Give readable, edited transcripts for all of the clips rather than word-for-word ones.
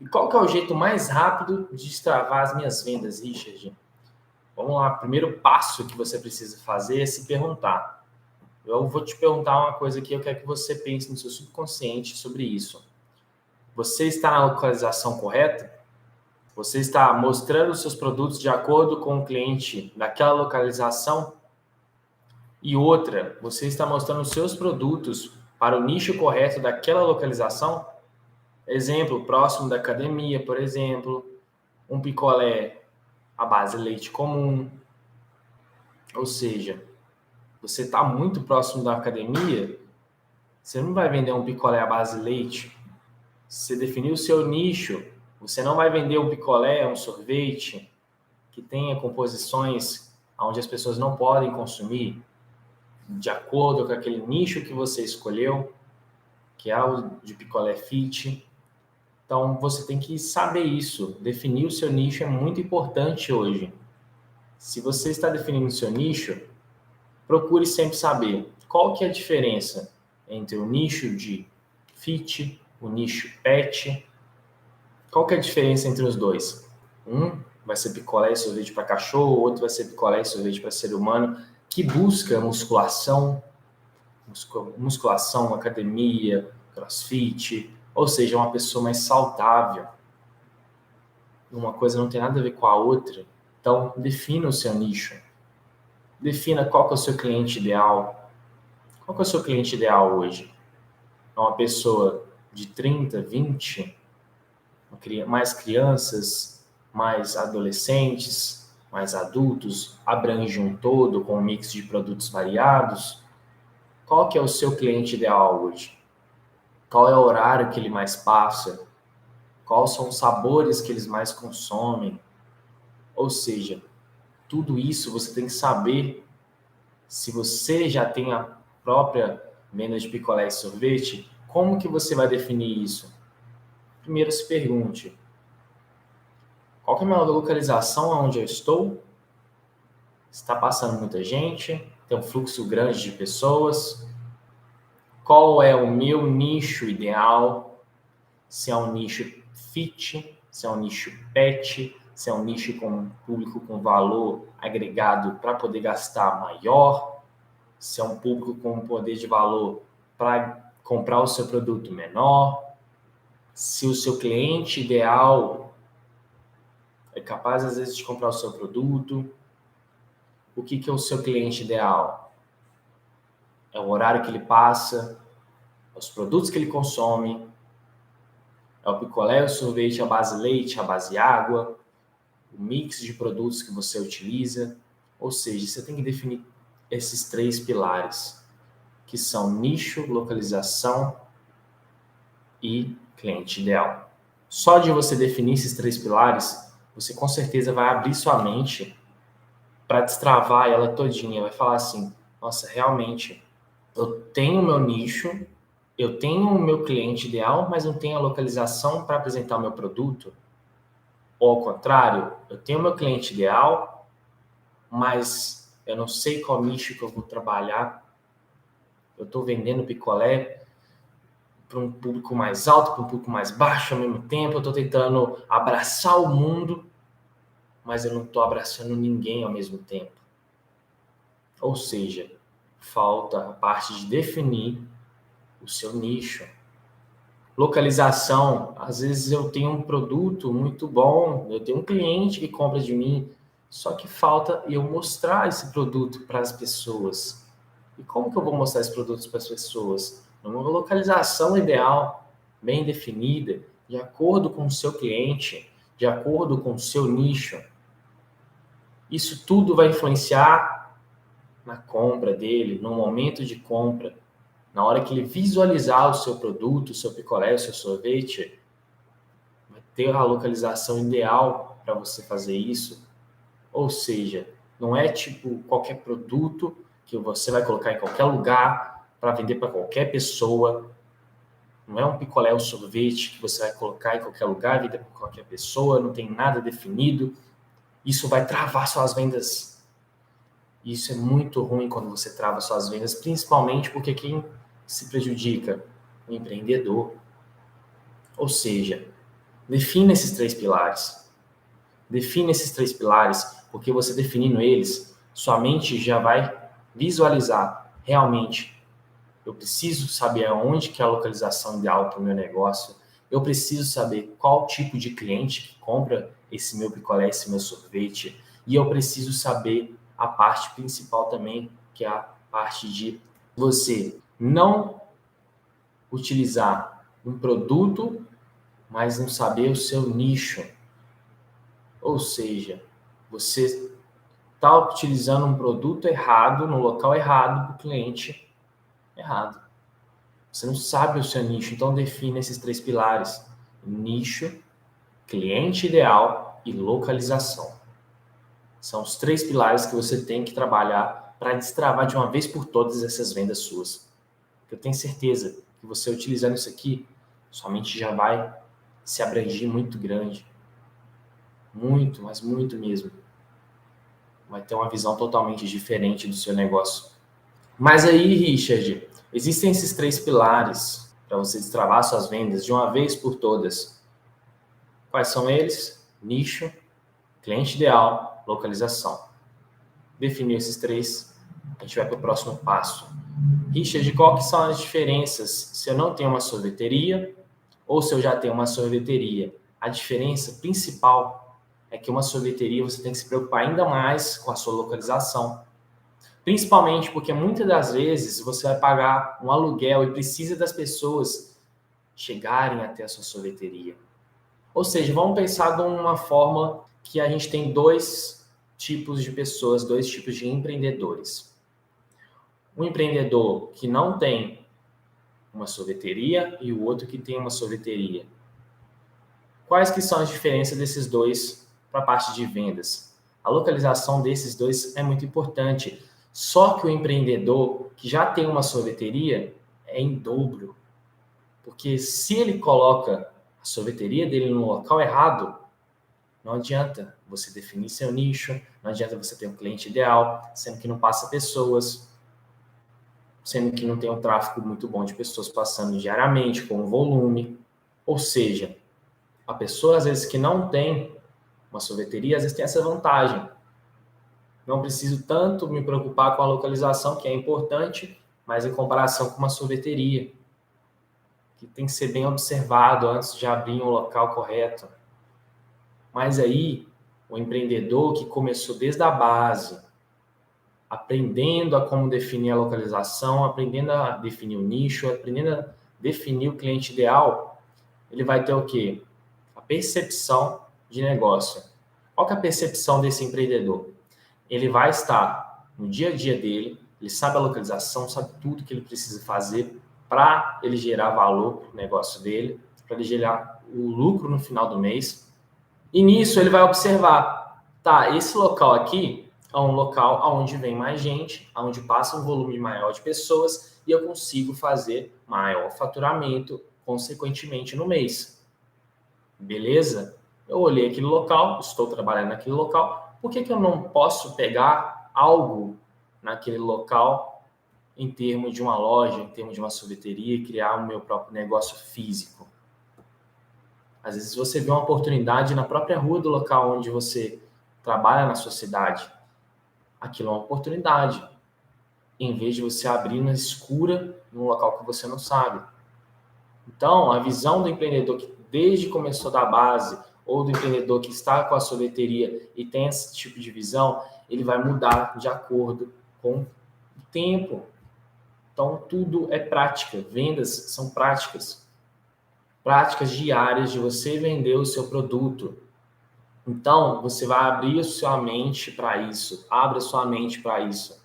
E qual que é o jeito mais rápido de destravar as minhas vendas, Richard? Vamos lá, o primeiro passo que você precisa fazer é se perguntar. Eu vou te perguntar uma coisa aqui, eu quero que você pense no seu subconsciente sobre isso. Você está na localização correta? Você está mostrando os seus produtos de acordo com o cliente daquela localização? E outra, você está mostrando os seus produtos para o nicho correto daquela localização? Exemplo, próximo da academia, por exemplo, um picolé à base de leite comum. Ou seja, você está muito próximo da academia, você não vai vender um picolé à base de leite. Você definiu o seu nicho, você não vai vender um picolé, um sorvete que tenha composições onde as pessoas não podem consumir, de acordo com aquele nicho que você escolheu, que é o de picolé fit. Então, você tem que saber isso. Definir o seu nicho é muito importante hoje. Se você está definindo o seu nicho, procure sempre saber qual que é a diferença entre o nicho de fit, o nicho pet. Qual que é a diferença entre os dois? Um vai ser picolé e sorvete para cachorro, o outro vai ser picolé e sorvete para ser humano, que busca musculação, academia, crossfit, ou seja, uma pessoa mais saudável. Uma coisa não tem nada a ver com a outra. Então, defina o seu nicho. Defina qual que é o seu cliente ideal. Qual que é o seu cliente ideal hoje? É uma pessoa de 30, 20, mais crianças, mais adolescentes, mais adultos, abrange um todo com um mix de produtos variados? Qual que é o seu cliente ideal hoje? Qual é o horário que ele mais passa? Quais são os sabores que eles mais consomem? Ou seja, tudo isso você tem que saber. Se você já tem a própria venda de picolé e sorvete, como que você vai definir isso? Primeiro se pergunte, qual que é a minha localização onde eu estou? Está passando muita gente? Tem um fluxo grande de pessoas? Qual é o meu nicho ideal? Se é um nicho fit, se é um nicho pet, se é um nicho com um público com valor agregado para poder gastar maior, se é um público com um poder de valor para comprar o seu produto menor, se o seu cliente ideal é capaz, às vezes, de comprar o seu produto. O que é o seu cliente ideal? É o horário que ele passa, é os produtos que ele consome, é o picolé, o sorvete à base de leite, à base de água, o mix de produtos que você utiliza. Ou seja, você tem que definir esses 3 pilares, que são nicho, localização e cliente ideal. Só de você definir esses 3 pilares, você com certeza vai abrir sua mente para destravar ela todinha. Vai falar assim, nossa, realmente, eu tenho o meu nicho, eu tenho o meu cliente ideal, mas não tenho a localização para apresentar o meu produto. Ou ao contrário, eu tenho o meu cliente ideal, mas eu não sei qual nicho que eu vou trabalhar. Eu estou vendendo picolé para um público mais alto, para um público mais baixo ao mesmo tempo. Eu estou tentando abraçar o mundo, mas eu não estou abraçando ninguém ao mesmo tempo. Ou seja, falta a parte de definir o seu nicho. Localização. Às vezes eu tenho um produto muito bom, eu tenho um cliente que compra de mim, só que falta eu mostrar esse produto para as pessoas. E como que eu vou mostrar esse produto para as pessoas? Numa localização ideal, bem definida, de acordo com o seu cliente, de acordo com o seu nicho. Isso tudo vai influenciar na compra dele, no momento de compra. Na hora que ele visualizar o seu produto, o seu picolé, o seu sorvete, vai ter a localização ideal para você fazer isso. Ou seja, não é tipo qualquer produto que você vai colocar em qualquer lugar para vender para qualquer pessoa. Não é um picolé ou sorvete que você vai colocar em qualquer lugar, vender para qualquer pessoa, não tem nada definido. Isso vai travar suas vendas. Isso é muito ruim quando você trava suas vendas, principalmente porque quem se prejudica? O empreendedor. Ou seja, Defina esses 3 pilares. Defina esses 3 pilares, porque você definindo eles, sua mente já vai visualizar realmente. Eu preciso saber aonde que é a localização ideal para o meu negócio. Eu preciso saber qual tipo de cliente que compra esse meu picolé, esse meu sorvete. E eu preciso saber a parte principal também, que é a parte de você não utilizar um produto, mas não saber o seu nicho. Ou seja, você está utilizando um produto errado, no local errado, para o cliente errado. Você não sabe o seu nicho, então define esses 3 pilares: nicho, cliente ideal e localização. São os 3 pilares que você tem que trabalhar para destravar de uma vez por todas essas vendas suas. Eu tenho certeza que você utilizando isso aqui, sua mente já vai se abranger muito grande. Muito, mas muito mesmo. Vai ter uma visão totalmente diferente do seu negócio. Mas aí, Richard, existem esses 3 pilares para você destravar suas vendas de uma vez por todas. Quais são eles? Nicho, cliente ideal, localização. Definiu esses 3, a gente vai para o próximo passo. Richard, qual que são as diferenças se eu não tenho uma sorveteria ou se eu já tenho uma sorveteria? A diferença principal é que uma sorveteria você tem que se preocupar ainda mais com a sua localização. Principalmente porque muitas das vezes você vai pagar um aluguel e precisa das pessoas chegarem até a sua sorveteria. Ou seja, vamos pensar de uma forma que a gente tem 2 tipos de pessoas, 2 tipos de empreendedores. Um empreendedor que não tem uma sorveteria e o outro que tem uma sorveteria. Quais que são as diferenças desses dois para a parte de vendas? A localização desses dois é muito importante. Só que o empreendedor que já tem uma sorveteria é em dobro. Porque se ele coloca a sorveteria dele no local errado, não adianta você definir seu nicho, não adianta você ter um cliente ideal, sendo que não passa pessoas, sendo que não tem um tráfego muito bom de pessoas passando diariamente, com volume. Ou seja, a pessoa, às vezes, que não tem uma sorveteria, às vezes tem essa vantagem. Não preciso tanto me preocupar com a localização, que é importante, mas em comparação com uma sorveteria, que tem que ser bem observado antes de abrir um local correto. Mas aí, o empreendedor que começou desde a base, aprendendo a como definir a localização, aprendendo a definir o nicho, aprendendo a definir o cliente ideal, ele vai ter o quê? A percepção de negócio. Qual que é a percepção desse empreendedor? Ele vai estar no dia a dia dele, ele sabe a localização, sabe tudo que ele precisa fazer para ele gerar valor para o negócio dele, para ele gerar o lucro no final do mês. E nisso ele vai observar, tá, esse local aqui é um local onde vem mais gente, onde passa um volume maior de pessoas e eu consigo fazer maior faturamento, consequentemente, no mês. Beleza? Eu olhei aquele local, estou trabalhando naquele local, por que eu não posso pegar algo naquele local em termos de uma loja, em termos de uma sorveteria e criar o meu próprio negócio físico? Às vezes você vê uma oportunidade na própria rua do local onde você trabalha na sua cidade. Aquilo é uma oportunidade. Em vez de você abrir na escura num local que você não sabe. Então, a visão do empreendedor que desde começou da base, ou do empreendedor que está com a sorveteria e tem esse tipo de visão, ele vai mudar de acordo com o tempo. Então, tudo é prática. Vendas são práticas. Práticas diárias de você vender o seu produto. Então, você vai abrir a sua mente para isso. Abra sua mente para isso.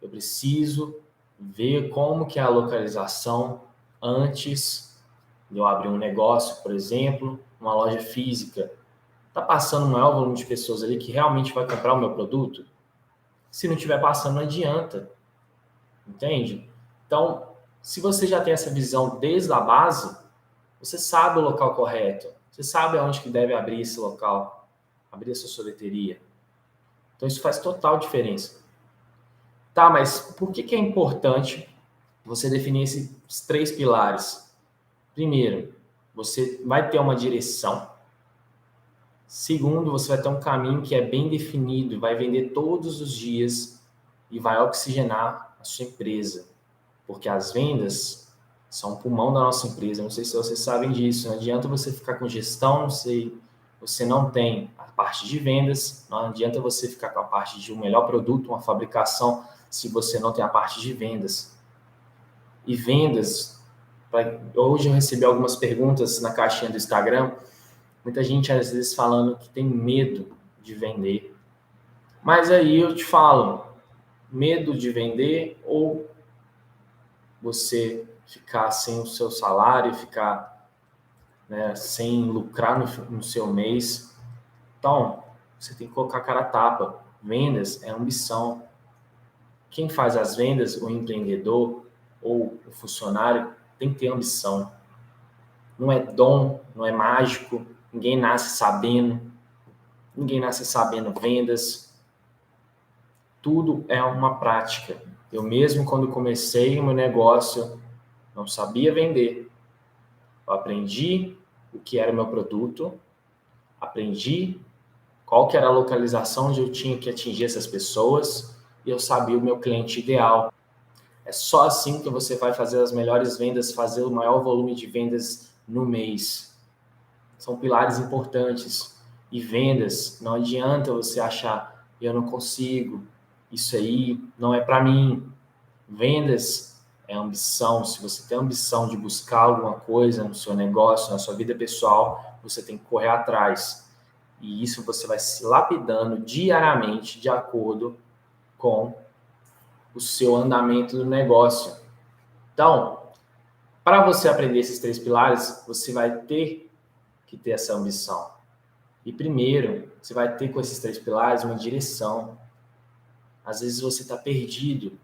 Eu preciso ver como que é a localização antes de eu abrir um negócio, por exemplo, uma loja física. Está passando um maior volume de pessoas ali que realmente vai comprar o meu produto? Se não estiver passando, não adianta. Entende? Então, se você já tem essa visão desde a base, você sabe o local correto. Você sabe aonde que deve abrir esse local, abrir a sua sorveteria. Então, isso faz total diferença. Tá, mas por que é importante você definir esses 3 pilares? Primeiro, você vai ter uma direção. Segundo, você vai ter um caminho que é bem definido, vai vender todos os dias e vai oxigenar a sua empresa. Porque as vendas são o pulmão da nossa empresa. Não sei se vocês sabem disso. Não adianta você ficar com gestão, você não tem a parte de vendas, não adianta você ficar com a parte de um melhor produto, uma fabricação, se você não tem a parte de vendas. E vendas, hoje eu recebi algumas perguntas na caixinha do Instagram, muita gente às vezes falando que tem medo de vender. Mas aí eu te falo, medo de vender ou você ficar sem o seu salário, ficar, né, sem lucrar no seu mês. Então, você tem que colocar a cara a tapa. Vendas é ambição. Quem faz as vendas, o empreendedor ou o funcionário, tem que ter ambição. Não é dom, não é mágico, ninguém nasce sabendo vendas. Tudo é uma prática. Eu mesmo, quando comecei o meu negócio, não sabia vender. Eu aprendi o que era o meu produto, aprendi qual que era a localização onde eu tinha que atingir essas pessoas e eu sabia o meu cliente ideal. É só assim que você vai fazer as melhores vendas, fazer o maior volume de vendas no mês. São pilares importantes. E vendas, não adianta você achar, eu não consigo, isso aí não é para mim. Vendas é ambição. Se você tem a ambição de buscar alguma coisa no seu negócio, na sua vida pessoal, você tem que correr atrás. E isso você vai se lapidando diariamente de acordo com o seu andamento do negócio. Então, para você aprender esses 3 pilares, você vai ter que ter essa ambição. E primeiro, você vai ter com esses 3 pilares uma direção. Às vezes você está perdido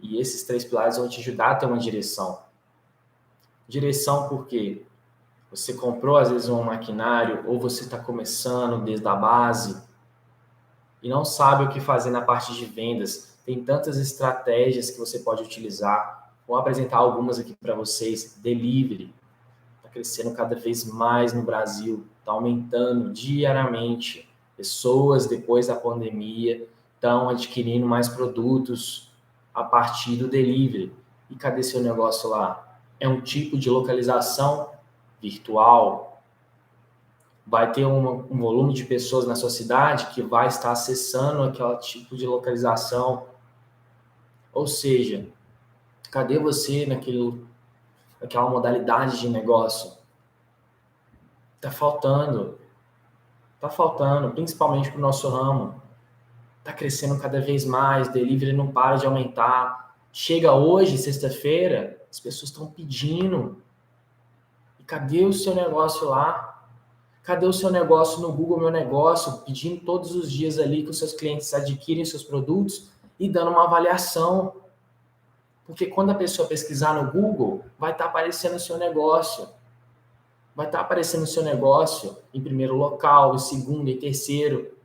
e esses 3 pilares vão te ajudar a ter uma direção. Direção porque você comprou às vezes um maquinário ou você está começando desde a base e não sabe o que fazer na parte de vendas. Tem tantas estratégias que você pode utilizar. Vou apresentar algumas aqui para vocês. Delivery está crescendo cada vez mais no Brasil, está aumentando diariamente. Pessoas, depois da pandemia, estão adquirindo mais produtos a partir do delivery. E cadê seu negócio lá? É um tipo de localização virtual. Vai ter um volume de pessoas na sua cidade que vai estar acessando aquele tipo de localização. Ou seja, cadê você naquela modalidade de negócio? Tá faltando, principalmente para o nosso ramo. Tá crescendo cada vez mais, delivery não para de aumentar. Chega hoje, sexta-feira, as pessoas estão pedindo. E cadê o seu negócio lá? Cadê o seu negócio no Google Meu Negócio, pedindo todos os dias ali que os seus clientes adquirem seus produtos e dando uma avaliação? Porque quando a pessoa pesquisar no Google, vai estar aparecendo o seu negócio. Vai estar aparecendo o seu negócio em primeiro local, em segundo e terceiro.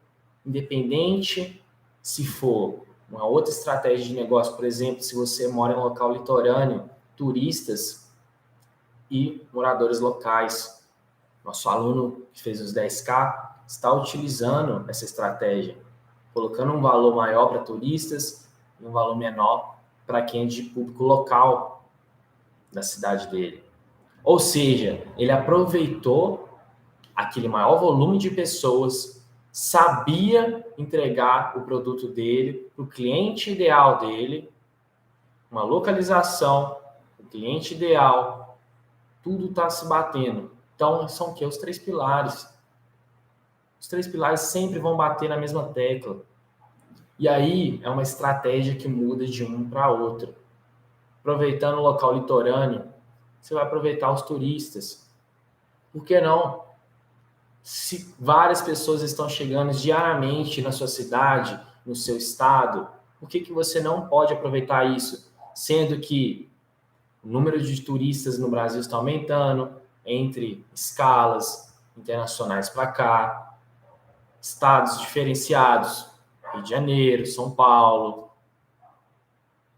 Independente se for uma outra estratégia de negócio, por exemplo, se você mora em um local litorâneo, turistas e moradores locais. Nosso aluno que fez os 10K está utilizando essa estratégia, colocando um valor maior para turistas e um valor menor para quem é de público local da cidade dele. Ou seja, ele aproveitou aquele maior volume de pessoas, sabia entregar o produto dele para o cliente ideal dele, uma localização, o cliente ideal, tudo está se batendo. Então, são o quê? Os 3 pilares. Os 3 pilares sempre vão bater na mesma tecla. E aí, é uma estratégia que muda de um para outro. Aproveitando o local litorâneo, você vai aproveitar os turistas. Por que não? Se várias pessoas estão chegando diariamente na sua cidade, no seu estado, por que você não pode aproveitar isso? Sendo que o número de turistas no Brasil está aumentando, entre escalas internacionais para cá, estados diferenciados, Rio de Janeiro, São Paulo,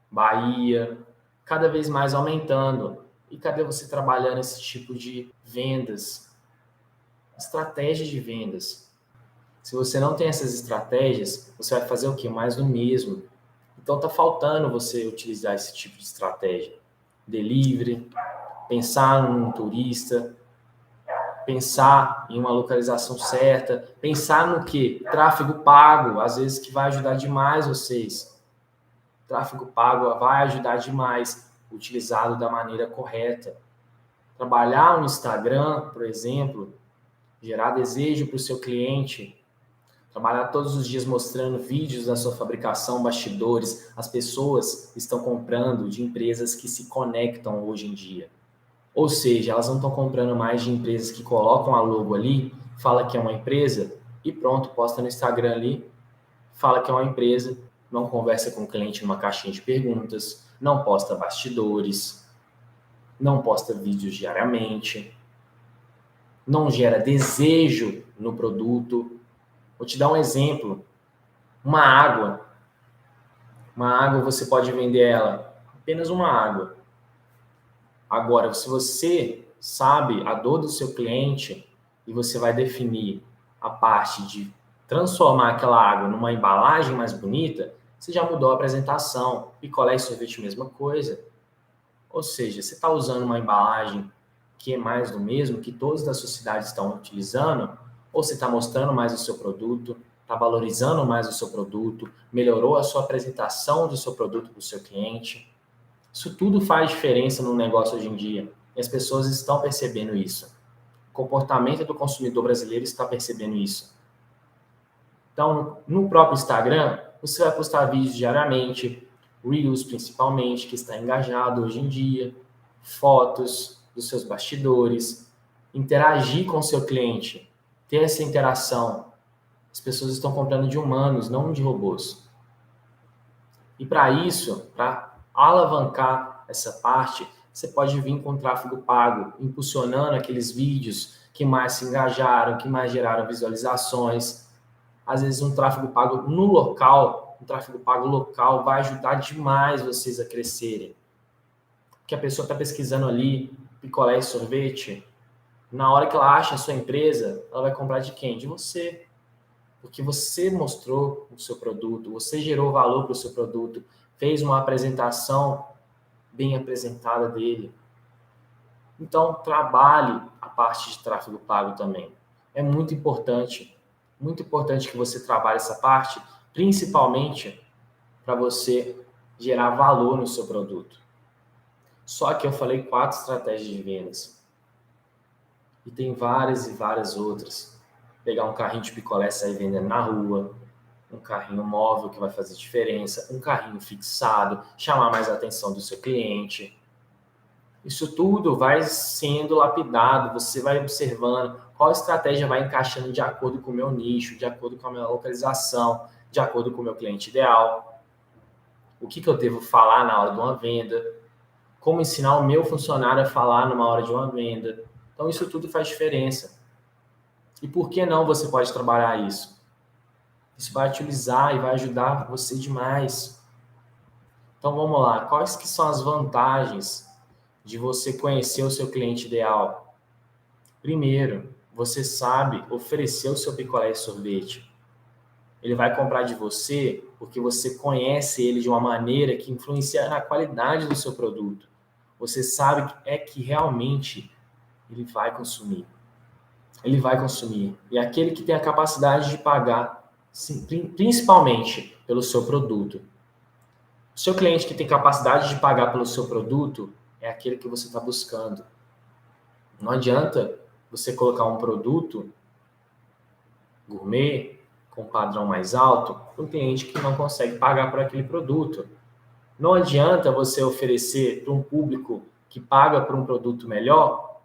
Bahia, cada vez mais aumentando. E cadê você trabalhando esse tipo de vendas? Estratégia de vendas. Se você não tem essas estratégias, você vai fazer o quê? Mais do mesmo. Então tá faltando você utilizar esse tipo de estratégia. Delivery, pensar num turista, pensar em uma localização certa, pensar no quê? Tráfego pago, às vezes que vai ajudar demais vocês. Tráfego pago vai ajudar demais, utilizado da maneira correta. Trabalhar no Instagram, por exemplo, gerar desejo para o seu cliente, trabalhar todos os dias mostrando vídeos da sua fabricação, bastidores, as pessoas estão comprando de empresas que se conectam hoje em dia. Ou seja, elas não estão comprando mais de empresas que colocam a logo ali, fala que é uma empresa e pronto, posta no Instagram ali, fala que é uma empresa, não conversa com o cliente numa caixinha de perguntas, não posta bastidores, não posta vídeos diariamente, não gera desejo no produto. Vou te dar um exemplo. Uma água. Uma água você pode vender ela, apenas uma água. Agora, se você sabe a dor do seu cliente e você vai definir a parte de transformar aquela água numa embalagem mais bonita, você já mudou a apresentação. Picolé e sorvete, mesma coisa. Ou seja, você está usando uma embalagem que é mais do mesmo, que todos da sociedade estão utilizando, ou você está mostrando mais o seu produto, está valorizando mais o seu produto, melhorou a sua apresentação do seu produto para o seu cliente. Isso tudo faz diferença no negócio hoje em dia. E as pessoas estão percebendo isso. O comportamento do consumidor brasileiro está percebendo isso. Então, no próprio Instagram, você vai postar vídeos diariamente, Reels principalmente, que está engajado hoje em dia, fotos dos seus bastidores, interagir com o seu cliente, ter essa interação. As pessoas estão comprando de humanos, não de robôs. E para isso, para alavancar essa parte, você pode vir com tráfego pago, impulsionando aqueles vídeos que mais se engajaram, que mais geraram visualizações. Às vezes um tráfego pago no local, um tráfego pago local vai ajudar demais vocês a crescerem. Porque a pessoa está pesquisando ali picolé e sorvete, na hora que ela acha a sua empresa, ela vai comprar de quem? De você. Porque você mostrou o seu produto, você gerou valor para o seu produto, fez uma apresentação bem apresentada dele. Então, trabalhe a parte de tráfego pago também. É muito importante que você trabalhe essa parte, principalmente para você gerar valor no seu produto. Só que eu falei 4 estratégias de vendas. E tem várias e várias outras. Pegar um carrinho de picolé e sair vendendo na rua, um carrinho móvel que vai fazer diferença, um carrinho fixado, chamar mais a atenção do seu cliente. Isso tudo vai sendo lapidado, você vai observando qual estratégia vai encaixando de acordo com o meu nicho, de acordo com a minha localização, de acordo com o meu cliente ideal. O que eu devo falar na hora de uma venda, como ensinar o meu funcionário a falar numa hora de uma venda. Então, isso tudo faz diferença. E por que não você pode trabalhar isso? Isso vai utilizar e vai ajudar você demais. Então, vamos lá. Quais que são as vantagens de você conhecer o seu cliente ideal? Primeiro, você sabe oferecer o seu picolé e sorvete. Ele vai comprar de você porque você conhece ele de uma maneira que influencia na qualidade do seu produto. Você sabe que realmente ele vai consumir. Ele vai consumir. E aquele que tem a capacidade de pagar, sim, principalmente pelo seu produto. O seu cliente que tem capacidade de pagar pelo seu produto é aquele que você está buscando. Não adianta você colocar um produto gourmet com padrão mais alto para um cliente que não consegue pagar por aquele produto. Não adianta você oferecer para um público que paga por um produto melhor,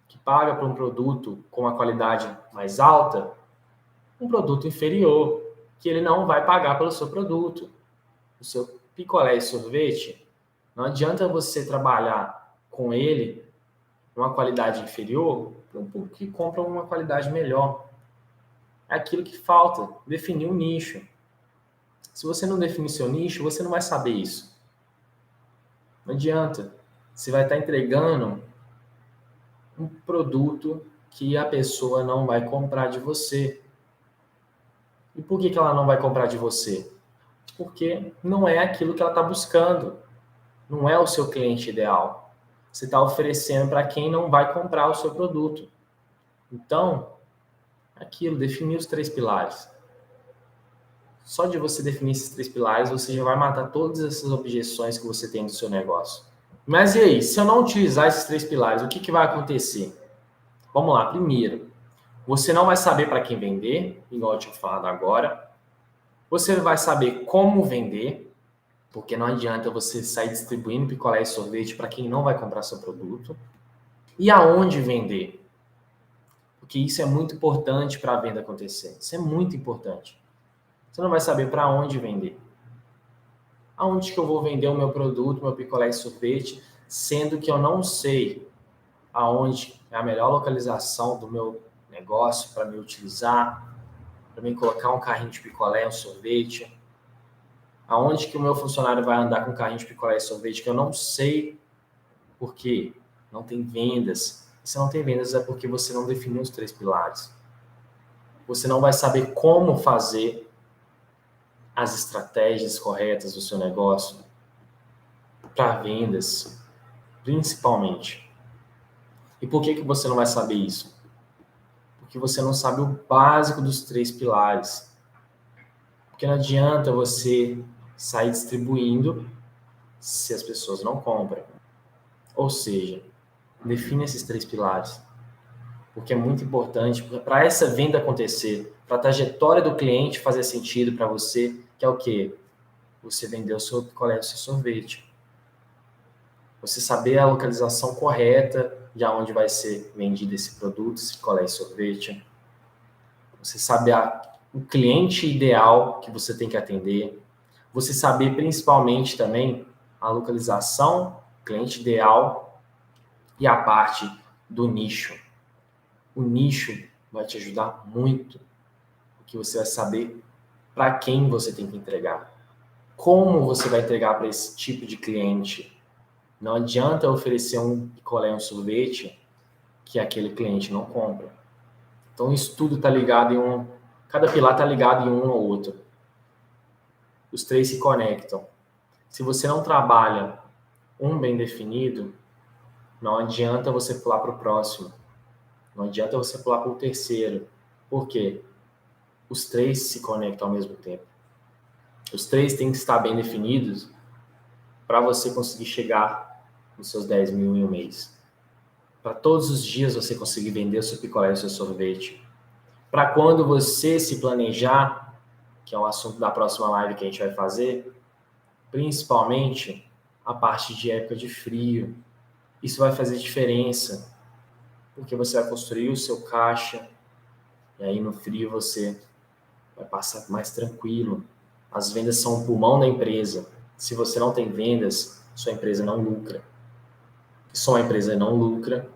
que paga por um produto com uma qualidade mais alta, um produto inferior, que ele não vai pagar pelo seu produto. O seu picolé e sorvete, não adianta você trabalhar com ele uma qualidade inferior para um público que compra uma qualidade melhor. É aquilo que falta, definir um nicho. Se você não definir seu nicho, você não vai saber isso. Não adianta. você vai estar entregando um produto que a pessoa não vai comprar de você. E por que ela não vai comprar de você? Porque não é aquilo que ela está buscando. Não é o seu cliente ideal. Você está oferecendo para quem não vai comprar o seu produto. Então, definir os 3 pilares. Só de você definir esses 3 pilares, você já vai matar todas essas objeções que você tem do seu negócio. Mas e aí, se eu não utilizar esses 3 pilares, o que vai acontecer? Vamos lá, primeiro, você não vai saber para quem vender, igual eu tinha falado agora. Você vai saber como vender, porque não adianta você sair distribuindo picolé e sorvete para quem não vai comprar seu produto. E aonde vender? Porque isso é muito importante para a venda acontecer. Isso é muito importante. Você não vai saber para onde vender. Aonde que eu vou vender o meu produto, meu picolé e sorvete, sendo que eu não sei aonde é a melhor localização do meu negócio para me utilizar, para mim colocar um carrinho de picolé, um sorvete. Aonde que o meu funcionário vai andar com um carrinho de picolé e sorvete que eu não sei por quê? Não tem vendas. Se não tem vendas é porque você não definiu os 3 pilares. Você não vai saber como fazer as estratégias corretas do seu negócio para vendas, principalmente. E por que você não vai saber isso? Porque você não sabe o básico dos 3 pilares. Porque não adianta você sair distribuindo se as pessoas não compram. Ou seja, define esses 3 pilares. Porque é muito importante para essa venda acontecer, para a trajetória do cliente fazer sentido para você, que é o quê? Você vender o seu picolé, o seu sorvete. Você saber a localização correta de onde vai ser vendido esse produto, esse picolé e sorvete. Você saber o cliente ideal que você tem que atender. Você saber principalmente também a localização, cliente ideal e a parte do nicho. O nicho vai te ajudar muito, porque você vai saber para quem você tem que entregar. Como você vai entregar para esse tipo de cliente? Não adianta oferecer um picolé, um sorvete que aquele cliente não compra. Então isso tudo está ligado cada pilar está ligado em um ou outro. Os 3 se conectam. Se você não trabalha um bem definido, não adianta você pular para o próximo. Não adianta você pular para o terceiro. Por quê? Os 3 se conectam ao mesmo tempo. Os 3 têm que estar bem definidos para você conseguir chegar nos seus 10 mil em um mês. Para todos os dias você conseguir vender o seu picolé e o seu sorvete. Para quando você se planejar, que é o assunto da próxima live que a gente vai fazer, principalmente a parte de época de frio. Isso vai fazer diferença, porque você vai construir o seu caixa, e aí no frio você vai passar mais tranquilo. As vendas são o pulmão da empresa. Se você não tem vendas, sua empresa não lucra. Se sua empresa não lucra,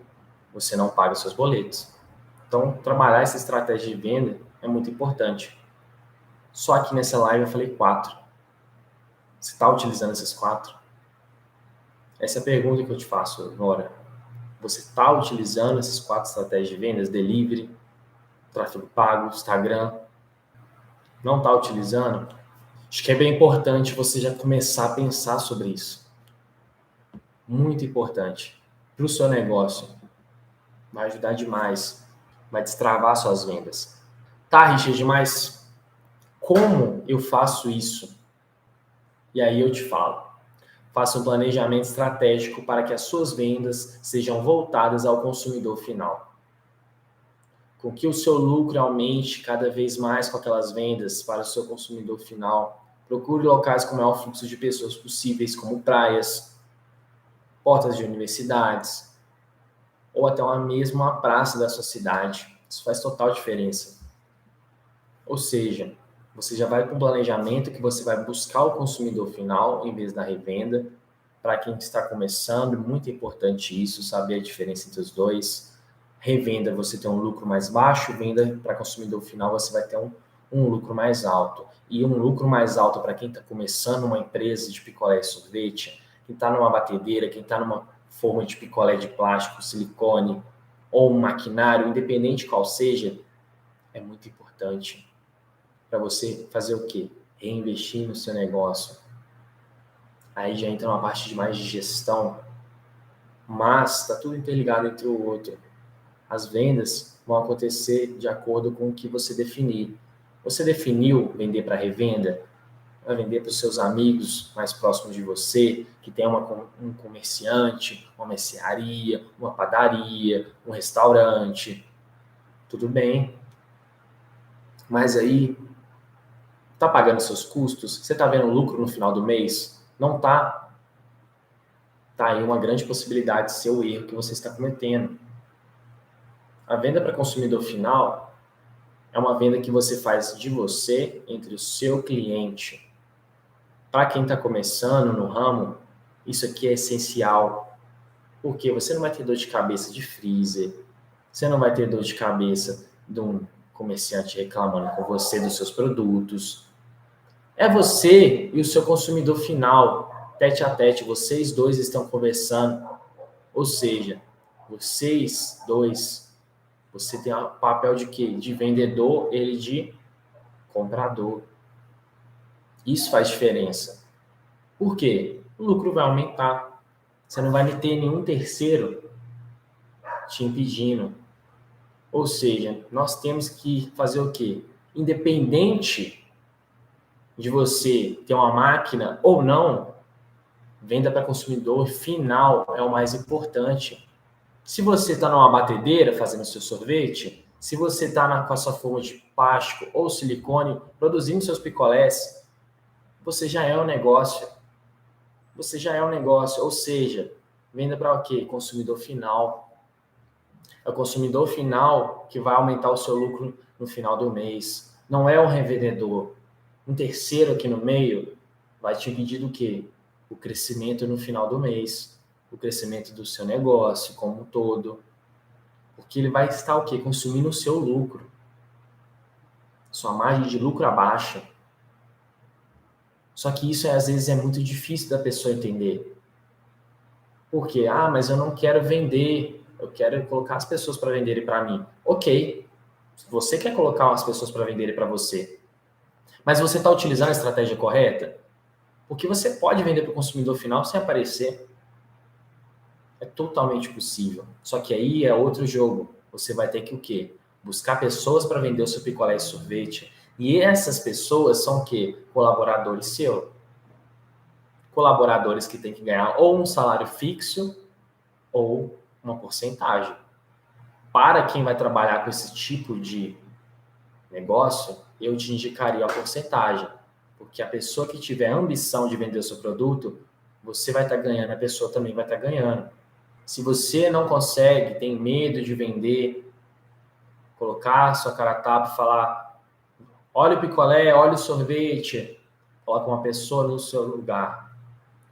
você não paga seus boletos. Então, trabalhar essa estratégia de venda é muito importante. Só aqui nessa live eu falei 4. Você está utilizando essas 4? Essa é a pergunta que eu te faço agora. Você está utilizando essas 4 estratégias de vendas? Delivery, tráfego pago, Instagram? Não está utilizando? Acho que é bem importante você já começar a pensar sobre isso. Muito importante. Para o seu negócio. Vai ajudar demais. Vai destravar suas vendas. Tá, Richard, mas como eu faço isso? E aí eu te falo. Faça um planejamento estratégico para que as suas vendas sejam voltadas ao consumidor final. Com que o seu lucro aumente cada vez mais com aquelas vendas para o seu consumidor final. Procure locais com o maior fluxo de pessoas possíveis, como praias, portas de universidades, ou até uma praça da sua cidade. Isso faz total diferença. Ou seja, você já vai com um planejamento que você vai buscar o consumidor final em vez da revenda. Para quem está começando, muito importante isso, saber a diferença entre os dois. Revenda, você tem um lucro mais baixo, venda para consumidor final, você vai ter um lucro mais alto. E um lucro mais alto para quem está começando uma empresa de picolé e sorvete, quem está numa batedeira, quem está forma de picolé de plástico, silicone ou um maquinário, independente qual seja, é muito importante para você fazer o quê? Reinvestir no seu negócio. Aí já entra uma parte de mais de gestão, mas está tudo interligado entre o outro. As vendas vão acontecer de acordo com o que você definir. Você definiu vender para revenda? Vai vender para os seus amigos mais próximos de você, que tem um comerciante, uma mercearia, uma padaria, um restaurante. Tudo bem. Mas aí, está pagando seus custos? Você está vendo lucro no final do mês? Não está. Está aí uma grande possibilidade de ser o erro que você está cometendo. A venda para consumidor final é uma venda que você faz de você entre o seu cliente. Para quem está começando no ramo, isso aqui é essencial, porque você não vai ter dor de cabeça de freezer, você não vai ter dor de cabeça de um comerciante reclamando com você dos seus produtos. É você e o seu consumidor final, tete a tete, vocês dois estão conversando, ou seja, vocês dois, você tem o papel de quê? De vendedor, ele de comprador. Isso faz diferença. Por quê? O lucro vai aumentar. Você não vai ter nenhum terceiro te impedindo. Ou seja, nós temos que fazer o quê? Independente de você ter uma máquina ou não, venda para consumidor final é o mais importante. Se você está numa batedeira fazendo seu sorvete, se você está com a sua forma de plástico ou silicone produzindo seus picolés, você já é um negócio. Você já é um negócio, ou seja, venda para o quê? Consumidor final. É o consumidor final que vai aumentar o seu lucro no final do mês. Não é o revendedor. Um terceiro aqui no meio vai te impedir do quê? O crescimento no final do mês. O crescimento do seu negócio como um todo. Porque ele vai estar o quê? Consumindo o seu lucro. Sua margem de lucro abaixa. Só que isso às vezes é muito difícil da pessoa entender. Por quê? Ah, mas eu não quero vender. Eu quero colocar as pessoas para venderem para mim. Ok. Você quer colocar as pessoas para venderem para você. Mas você está utilizando a estratégia correta? Porque você pode vender para o consumidor final sem aparecer. É totalmente possível. Só que aí é outro jogo. Você vai ter que o quê? Buscar pessoas para vender o seu picolé e sorvete. E essas pessoas são o quê? Colaboradores seus. Colaboradores que têm que ganhar ou um salário fixo ou uma porcentagem. Para quem vai trabalhar com esse tipo de negócio, eu te indicaria a porcentagem. Porque a pessoa que tiver ambição de vender o seu produto, você vai estar ganhando, a pessoa também vai estar ganhando. Se você não consegue, tem medo de vender, colocar a sua cara a tapa e falar, olha o picolé, olha o sorvete, coloca uma pessoa no seu lugar.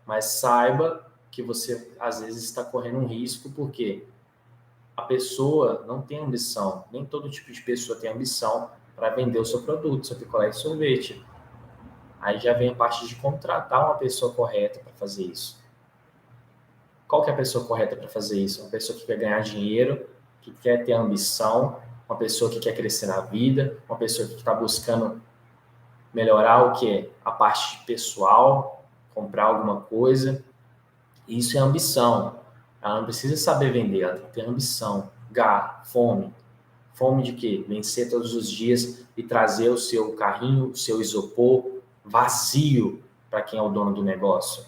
Mas saiba que você, às vezes, está correndo um risco, porque a pessoa não tem ambição, nem todo tipo de pessoa tem ambição para vender o seu produto, seu picolé e sorvete. Aí já vem a parte de contratar uma pessoa correta para fazer isso. Qual que é a pessoa correta para fazer isso? Uma pessoa que quer ganhar dinheiro, que quer ter ambição, uma pessoa que quer crescer na vida, uma pessoa que está buscando melhorar o que? A parte pessoal, comprar alguma coisa. Isso é ambição. Ela não precisa saber vender, ela tem que ter ambição, garra, fome. Fome de quê? Vencer todos os dias e trazer o seu carrinho, o seu isopor vazio para quem é o dono do negócio.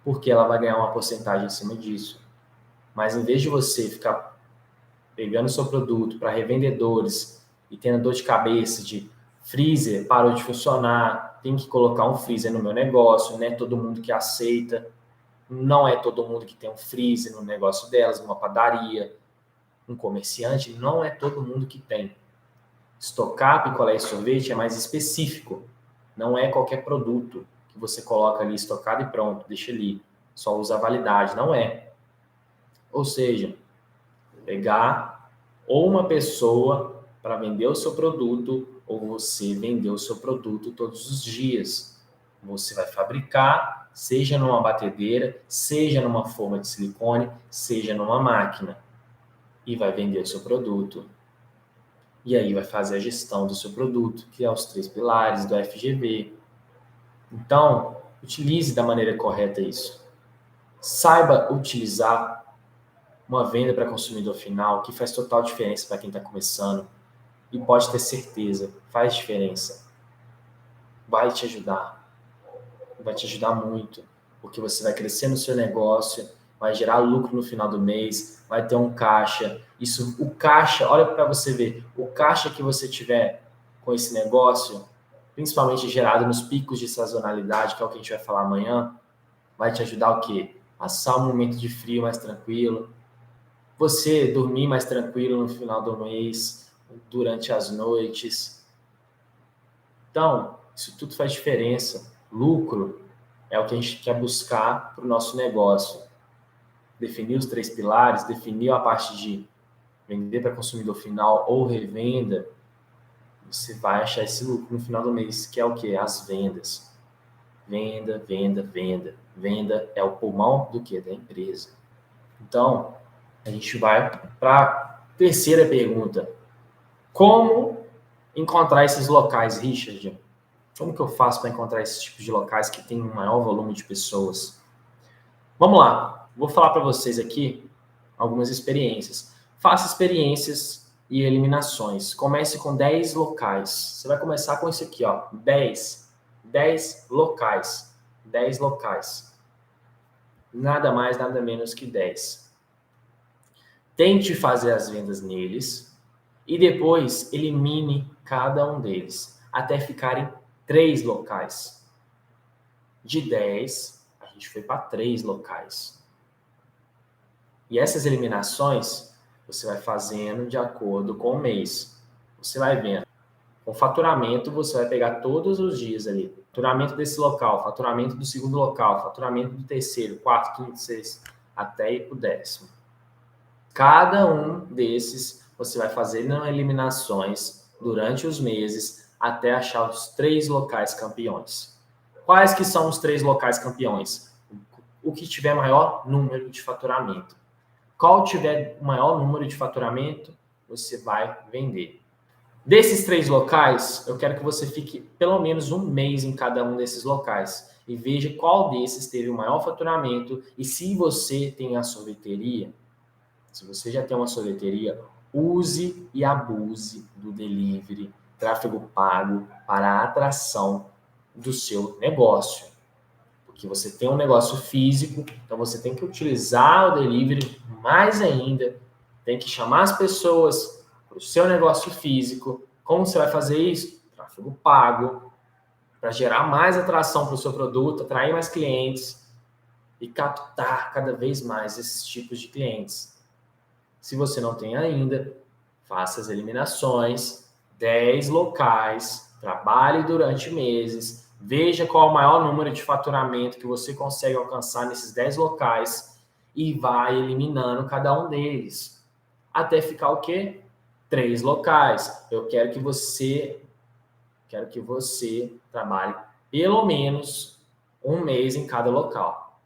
Porque ela vai ganhar uma porcentagem em cima disso. Mas em vez de você ficar pegando o seu produto para revendedores e tendo dor de cabeça de freezer parou de funcionar, tem que colocar um freezer no meu negócio, não é todo mundo que aceita, não é todo mundo que tem um freezer no negócio delas, numa padaria, um comerciante, não é todo mundo que tem. Estocar picolé e sorvete é mais específico, não é qualquer produto que você coloca ali estocado e pronto, deixa ali, só usa a validade, não é. Ou seja, pegar ou uma pessoa para vender o seu produto ou você vender o seu produto todos os dias. Você vai fabricar seja numa batedeira, seja numa forma de silicone, seja numa máquina. E vai vender o seu produto. E aí vai fazer a gestão do seu produto, que é os 3 pilares do FGV. Então, utilize da maneira correta isso. Saiba utilizar uma venda para consumidor final, que faz total diferença para quem está começando. E pode ter certeza, faz diferença. Vai te ajudar muito, porque você vai crescer no seu negócio, vai gerar lucro no final do mês, vai ter um caixa. O caixa, olha para você ver, o caixa que você tiver com esse negócio, principalmente gerado nos picos de sazonalidade, que é o que a gente vai falar amanhã, vai te ajudar o quê? Passar um momento de frio mais tranquilo, você dormir mais tranquilo no final do mês, durante as noites. Então, isso tudo faz diferença. Lucro é o que a gente quer buscar para o nosso negócio. Definir os 3 pilares, definir a parte de vender para consumidor final ou revenda, você vai achar esse lucro no final do mês, que é o quê? As vendas. Venda, venda, venda. Venda é o pulmão do quê? Da empresa. Então, a gente vai para a terceira pergunta. Como encontrar esses locais, Richard? Como que eu faço para encontrar esses tipos de locais que tem um maior volume de pessoas? Vamos lá, vou falar para vocês aqui algumas experiências. Faça experiências e eliminações. Comece com 10 locais. Você vai começar com isso aqui, ó, 10 locais. 10 locais. Nada mais, nada menos que 10. Tente fazer as vendas neles e depois elimine cada um deles, até ficarem 3 locais. De 10, a gente foi para 3 locais. E essas eliminações você vai fazendo de acordo com o mês. Você vai vendo. Com faturamento, você vai pegar todos os dias ali. Faturamento desse local, faturamento do segundo local, faturamento do terceiro, quarto, quinto, sexto, até ir para o 10º. Cada um desses você vai fazer eliminações durante os meses até achar os 3 locais campeões. Quais que são os 3 locais campeões? O que tiver maior número de faturamento. Qual tiver maior número de faturamento, você vai vender. Desses 3 locais, eu quero que você fique pelo menos um mês em cada um desses locais e veja qual desses teve o maior faturamento. E se você tem a sorveteria, se você já tem uma sorveteria, use e abuse do delivery, tráfego pago para a atração do seu negócio. Porque você tem um negócio físico, então você tem que utilizar o delivery mais ainda, tem que chamar as pessoas para o seu negócio físico. Como você vai fazer isso? Tráfego pago, para gerar mais atração para o seu produto, atrair mais clientes e captar cada vez mais esses tipos de clientes. Se você não tem ainda, faça as eliminações, 10 locais, trabalhe durante meses, veja qual é o maior número de faturamento que você consegue alcançar nesses 10 locais e vai eliminando cada um deles. Até ficar o quê? 3 locais. Eu quero que você trabalhe pelo menos um mês em cada local.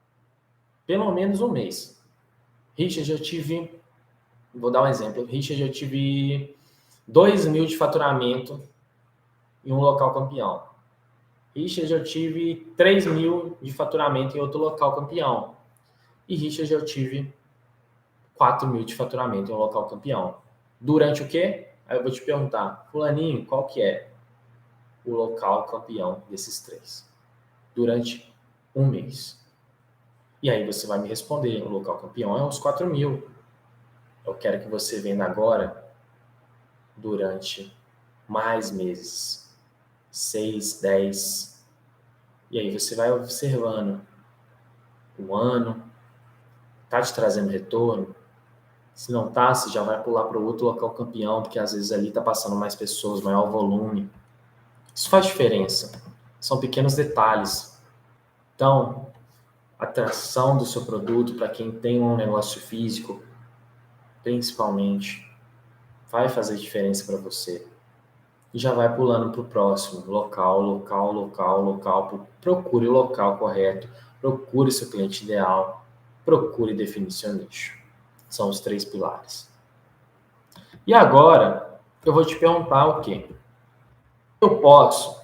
Pelo menos um mês. Richard, vou dar um exemplo. Richard, eu tive 2.000 de faturamento em um local campeão. Richard, eu tive 3.000 de faturamento em outro local campeão. E Richard, eu tive 4.000 de faturamento em um local campeão. Durante o quê? Aí eu vou te perguntar, fulaninho, qual que é o local campeão desses 3? Durante um mês. E aí você vai me responder, o local campeão é uns 4.000. Eu quero que você venda agora durante mais meses. 6, 10. E aí você vai observando o ano. Tá te trazendo retorno? Se não tá, você já vai pular para o outro local campeão, porque às vezes ali tá passando mais pessoas, maior volume. Isso faz diferença. São pequenos detalhes. Então, a atração do seu produto para quem tem um negócio físico, principalmente, vai fazer diferença para você. E já vai pulando para o próximo. Local. Procure o local correto. procure seu cliente ideal, procure definir seu nicho. São os 3 pilares. E agora, eu vou te perguntar o quê? Eu posso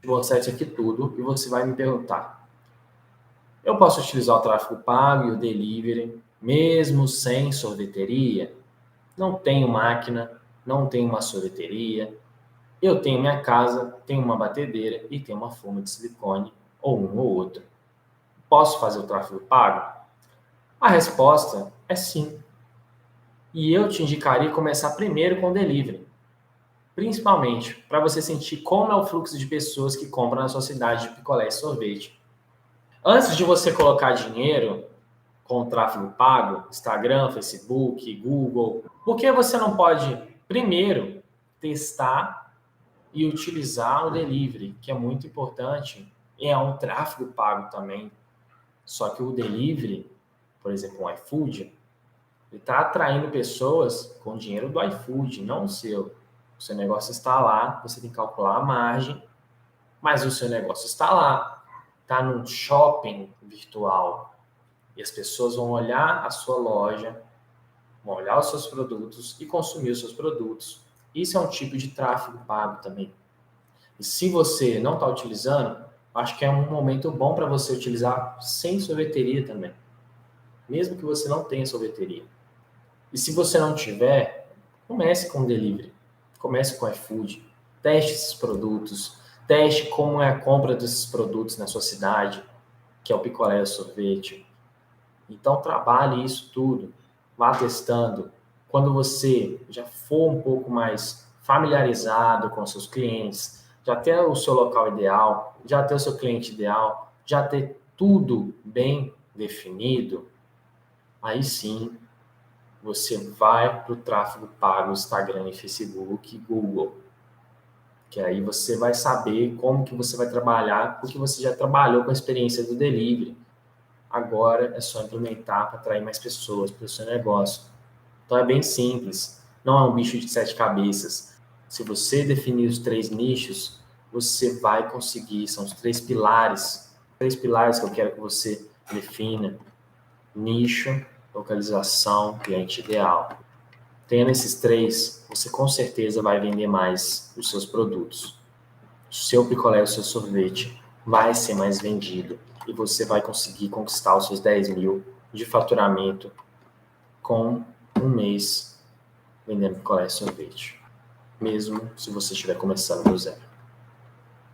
mostrar isso aqui tudo e você vai me perguntar. Eu posso utilizar o tráfego pago e o delivery, mesmo sem sorveteria? Não tenho máquina, não tenho uma sorveteria. Eu tenho minha casa, tenho uma batedeira e tenho uma forma de silicone, ou um ou outro. Posso fazer o tráfego pago? A resposta é sim. E eu te indicaria começar primeiro com o delivery. Principalmente para você sentir como é o fluxo de pessoas que compram na sua cidade de picolé e sorvete. Antes de você colocar dinheiro com o tráfego pago, Instagram, Facebook, Google, por que você não pode primeiro testar e utilizar o delivery, que é muito importante, e é um tráfego pago também. Só que o delivery, por exemplo, o iFood, ele está atraindo pessoas com dinheiro do iFood, não o seu. O seu negócio está lá, você tem que calcular a margem, mas o seu negócio está lá, está num shopping virtual. E as pessoas vão olhar a sua loja, vão olhar os seus produtos e consumir os seus produtos. Isso é um tipo de tráfego pago também. E se você não está utilizando, acho que é um momento bom para você utilizar sem sorveteria também. Mesmo que você não tenha sorveteria. E se você não tiver, comece com delivery. Comece com iFood. Teste esses produtos. Teste como é a compra desses produtos na sua cidade, que é o picolé e o sorvete. Então, trabalhe isso tudo. Vá testando. Quando você já for um pouco mais familiarizado com seus clientes, já ter o seu local ideal, já ter o seu cliente ideal, já ter tudo bem definido, aí sim você vai para o tráfego pago, Instagram, Facebook, Google. Que aí você vai saber como que você vai trabalhar, porque você já trabalhou com a experiência do delivery. Agora é só implementar para atrair mais pessoas para o seu negócio. Então é bem simples. Não é um bicho de 7 cabeças. Se você definir os 3 nichos, você vai conseguir. São os 3 pilares. 3 pilares que eu quero que você defina: nicho, localização, cliente ideal. Tendo esses 3, você com certeza vai vender mais os seus produtos. O seu picolé, o seu sorvete vai ser mais vendido e você vai conseguir conquistar os seus 10 mil de faturamento com um mês vendendo picolé e sorvete, mesmo se você estiver começando do zero.